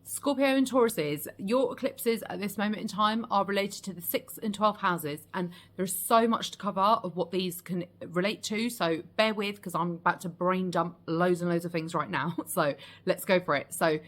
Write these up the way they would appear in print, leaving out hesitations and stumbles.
Scorpio and Tauruses, your eclipses at this moment in time are related to the 6th and 12th houses, and there's so much to cover of what these can relate to, so bear with because I'm about to brain dump loads and loads of things right now. So let's go for it. So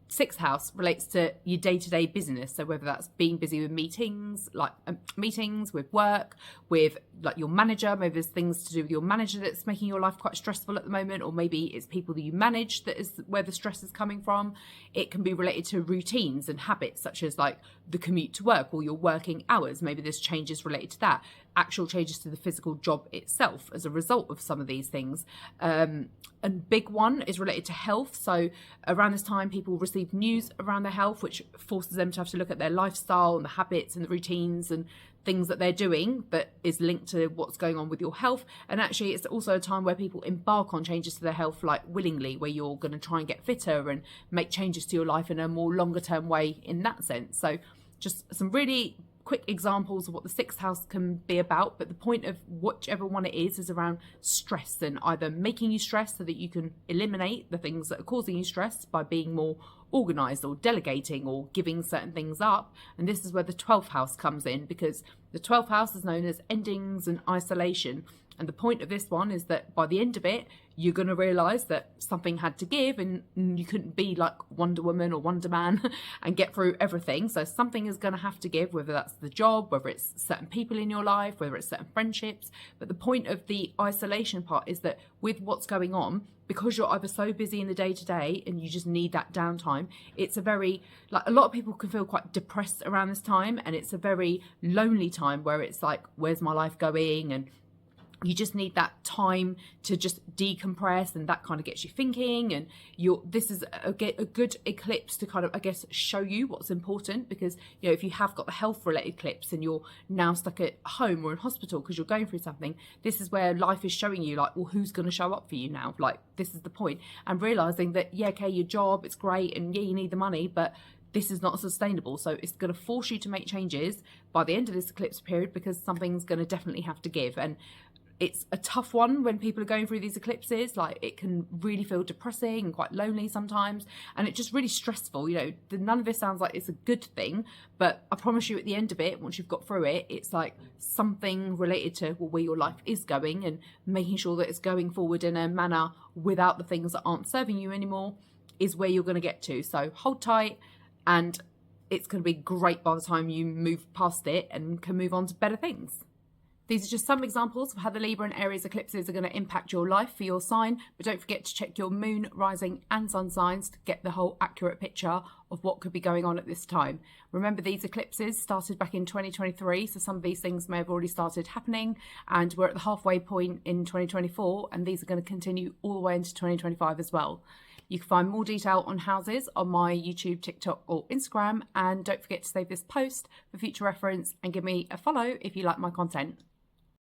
6th house relates to your day-to-day business, so whether that's being busy with meetings, like meetings, with work, with like your manager. Maybe there's things to do with your manager that's making your life quite stressful at the moment, or maybe it's people that you manage that is where the stress is coming from. It can be related to routines and habits, such as like the commute to work or your working hours. Maybe there's changes related to that, actual changes to the physical job itself as a result of some of these things. And big one is related to health. So around this time, people receive news around their health, which forces them to have to look at their lifestyle and the habits and the routines and things that they're doing that is linked to what's going on with your health. And actually, it's also a time where people embark on changes to their health, like willingly, where you're going to try and get fitter and make changes to your life in a more longer term way in that sense. So just some really quick examples of what the 6th house can be about, but the point of whichever one it is around stress, and either making you stress so that you can eliminate the things that are causing you stress by being more organized or delegating or giving certain things up. And this is where the 12th house comes in, because the 12th house is known as endings and isolation. And the point of this one is that by the end of it, you're going to realise that something had to give, and you couldn't be like Wonder Woman or Wonder Man and get through everything. So something is going to have to give, whether that's the job, whether it's certain people in your life, whether it's certain friendships. But the point of the isolation part is that with what's going on, because you're either so busy in the day-to-day and you just need that downtime, it's a very, like, a lot of people can feel quite depressed around this time, and it's a very lonely time where it's like, where's my life going? And you just need that time to just decompress, and that kind of gets you thinking. And this is a good eclipse to kind of, I guess, show you what's important, because, you know, if you have got the health related eclipse and you're now stuck at home or in hospital because you're going through something, this is where life is showing you, like, well, who's going to show up for you now? Like, this is the point. And realizing that, yeah, okay, your job, it's great, and yeah, you need the money, but this is not sustainable. So it's going to force you to make changes by the end of this eclipse period, because something's going to definitely have to give. And it's a tough one when people are going through these eclipses. Like, it can really feel depressing and quite lonely sometimes, and it's just really stressful. You know, none of this sounds like it's a good thing, but I promise you at the end of it, once you've got through it, it's like something related to, well, where your life is going, and making sure that it's going forward in a manner without the things that aren't serving you anymore is where you're going to get to. So hold tight, and it's going to be great by the time you move past it and can move on to better things. These are just some examples of how the Libra and Aries eclipses are going to impact your life for your sign. But don't forget to check your moon, rising and sun signs to get the whole accurate picture of what could be going on at this time. Remember, these eclipses started back in 2023, so some of these things may have already started happening, and we're at the halfway point in 2024, and these are going to continue all the way into 2025 as well. You can find more detail on houses on my YouTube, TikTok or Instagram, and don't forget to save this post for future reference and give me a follow if you like my content.